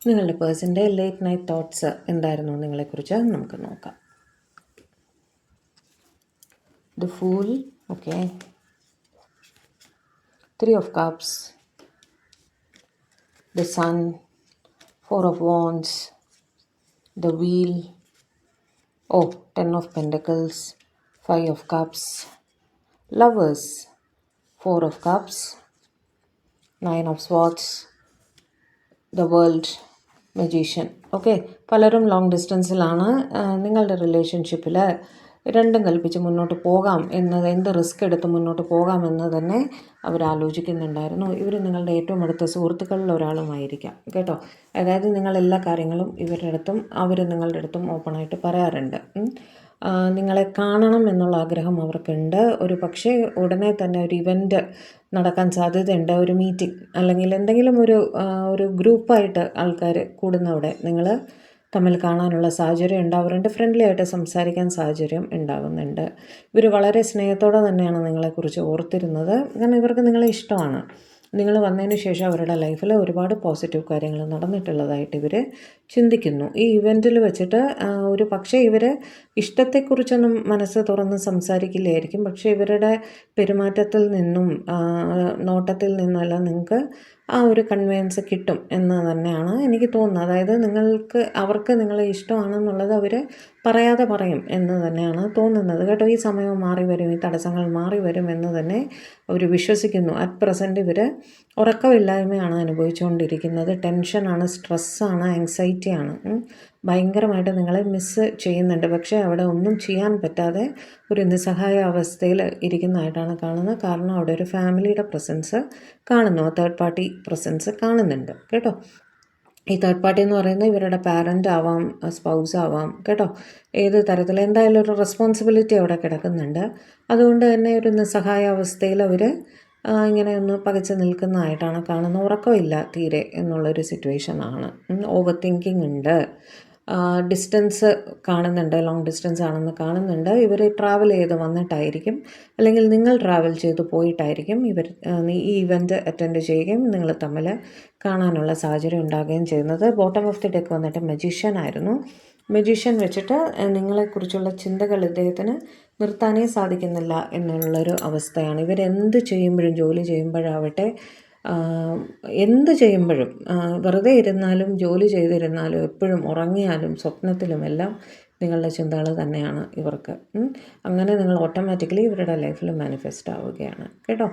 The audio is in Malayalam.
നിങ്ങളുടെ പേഴ്സൻ്റെ ലേറ്റ് നൈറ്റ് തോട്ട്സ് എന്തായിരുന്നു നിങ്ങളെക്കുറിച്ച് നമുക്ക് നോക്കാം. The fool, okay, 3 of cups, the sun, 4 of wands, the wheel, 10 of pentacles, 5 of cups, lovers, 4 of cups, 9 of swords, the world, magician. Okay, പലരും ലോങ് ഡിസ്റ്റൻസിലാണ്. നിങ്ങളുടെ റിലേഷൻഷിപ്പിൽ രണ്ടും കൽപ്പിച്ച് മുന്നോട്ട് പോകാം എന്നത്, എന്ത് റിസ്ക് എടുത്ത് മുന്നോട്ട് പോകാമെന്ന് തന്നെ അവർ ആലോചിക്കുന്നുണ്ടായിരുന്നു. ഇവർ നിങ്ങളുടെ ഏറ്റവും അടുത്ത സുഹൃത്തുക്കളിൽ ഒരാളുമായിരിക്കാം കേട്ടോ. അതായത് നിങ്ങൾ എല്ലാ കാര്യങ്ങളും ഇവരുടെ അടുത്തും അവർ നിങ്ങളുടെ അടുത്തും ഓപ്പണായിട്ട് പറയാറുണ്ട്. നിങ്ങളെ കാണണം എന്നുള്ള ആഗ്രഹം അവർക്കുണ്ട്. ഒരു പക്ഷേ ഉടനെ തന്നെ ഒരു ഇവൻ്റ് നടക്കാൻ സാധ്യതയുണ്ട്. ഒരു മീറ്റിംഗ് അല്ലെങ്കിൽ എന്തെങ്കിലും ഒരു ഗ്രൂപ്പായിട്ട് ആൾക്കാർ കൂടുന്നവിടെ നിങ്ങൾ തമ്മിൽ കാണാനുള്ള സാഹചര്യം ഉണ്ടാവാറുണ്ട്. ഫ്രണ്ട്ലി ആയിട്ട് സംസാരിക്കാൻ സാഹചര്യം ഉണ്ടാകുന്നുണ്ട്. ഇവർ വളരെ സ്നേഹത്തോടെ തന്നെയാണ് നിങ്ങളെക്കുറിച്ച് ഓർത്തിരുന്നത്. കാരണം ഇവർക്ക് നിങ്ങളെ ഇഷ്ടമാണ്. നിങ്ങൾ വന്നതിന് ശേഷം അവരുടെ ലൈഫിൽ ഒരുപാട് പോസിറ്റീവ് കാര്യങ്ങൾ നടന്നിട്ടുള്ളതായിട്ട് ഇവർ ചിന്തിക്കുന്നു. ഈ ഇവൻറ്റിൽ വെച്ചിട്ട് ഒരു പക്ഷേ ഇവർ ഇഷ്ടത്തെക്കുറിച്ചൊന്നും മനസ്സ് തുറന്ന് സംസാരിക്കില്ലായിരിക്കും. പക്ഷേ ഇവരുടെ പെരുമാറ്റത്തിൽ നിന്നും നോട്ടത്തിൽ നിന്നെല്ലാം നിങ്ങൾക്ക് ആ ഒരു കൺവീനിയൻസ് കിട്ടും എന്ന് തന്നെയാണ് എനിക്ക് തോന്നുന്നത്. അതായത് അവർക്ക് നിങ്ങളെ ഇഷ്ടമാണെന്നുള്ളത് അവർ പറയാതെ പറയും എന്ന് തന്നെയാണ് തോന്നുന്നത് കേട്ടോ. ഈ സമയം മാറി വരും, ഈ തടസ്സങ്ങൾ മാറി വരും എന്ന് തന്നെ അവർ വിശ്വസിക്കുന്നു. അറ്റ് പ്രസൻറ്റ് ഇവർ ഉറക്കമില്ലായ്മയാണ് അനുഭവിച്ചുകൊണ്ടിരിക്കുന്നത്. ടെൻഷനാണ്, സ്ട്രെസ്സാണ്, ആങ്സൈറ്റിയാണ്. ഭയങ്കരമായിട്ട് നിങ്ങളെ മിസ്സ് ചെയ്യുന്നുണ്ട്. പക്ഷേ അവിടെ ഒന്നും ചെയ്യാൻ പറ്റാതെ ഒരു നിസ്സഹായ അവസ്ഥയിൽ ഇരിക്കുന്നതായിട്ടാണ് കാണുന്നത്. കാരണം അവിടെ ഒരു ഫാമിലിയുടെ പ്രസൻസ് കാണുന്നു, തേർഡ് പാർട്ടി പ്രസൻസ് കാണുന്നുണ്ട് കേട്ടോ. ഈ തേർഡ് പാർട്ടി എന്ന് പറയുന്നത് ഇവരുടെ പാരൻ്റ് ആവാം, സ്പൗസ് ആവാം കേട്ടോ. ഏത് തരത്തിൽ എന്തായാലും ഒരു റെസ്പോൺസിബിലിറ്റി അവിടെ കിടക്കുന്നുണ്ട്. അതുകൊണ്ട് തന്നെ ഒരു നിസ്സഹായ അവസ്ഥയിൽ അവർ ഇങ്ങനെ ഒന്ന് പകച്ച് നിൽക്കുന്നതായിട്ടാണ് കാണുന്നത്. ഉറക്കമില്ല തീരെ എന്നുള്ളൊരു സിറ്റുവേഷനാണ്. ഓവർ തിങ്കിങ് ഉണ്ട്. ഡിസ്റ്റൻസ് കാണുന്നുണ്ട്, ലോങ് ഡിസ്റ്റൻസ് ആണെന്ന് കാണുന്നുണ്ട്. ഇവർ ട്രാവൽ ചെയ്ത് വന്നിട്ടായിരിക്കും, അല്ലെങ്കിൽ നിങ്ങൾ ട്രാവൽ ചെയ്ത് പോയിട്ടായിരിക്കും ഇവർ ഈ ഇവൻറ്റ് അറ്റൻഡ് ചെയ്യുകയും നിങ്ങൾ തമ്മിൽ കാണാനുള്ള സാഹചര്യം ഉണ്ടാകുകയും ചെയ്യുന്നത്. ബോട്ടം ഓഫ് ദി ഡെക്ക് വന്നിട്ട് മജീഷ്യൻ ആയിരുന്നു. മജീഷ്യൻ വെച്ചിട്ട് നിങ്ങളെക്കുറിച്ചുള്ള ചിന്തകൾ ഇദ്ദേഹത്തിന് നിർത്താനേ സാധിക്കുന്നില്ല എന്നുള്ളൊരു അവസ്ഥയാണ്. ഇവരെന്ത് ചെയ്യുമ്പോഴും, ജോലി ചെയ്യുമ്പോഴാവട്ടെ, എന്ത് ചെയ്യുമ്പോഴും, വെറുതെ ഇരുന്നാലും ജോലി ചെയ്തിരുന്നാലും എപ്പോഴും ഉറങ്ങിയാലും സ്വപ്നത്തിലുമെല്ലാം നിങ്ങളുടെ ചിന്തകൾ തന്നെയാണ് ഇവർക്ക്. അങ്ങനെ നിങ്ങൾ ഓട്ടോമാറ്റിക്കലി ഇവരുടെ ലൈഫിൽ മാനിഫെസ്റ്റ് ആവുകയാണ് കേട്ടോ.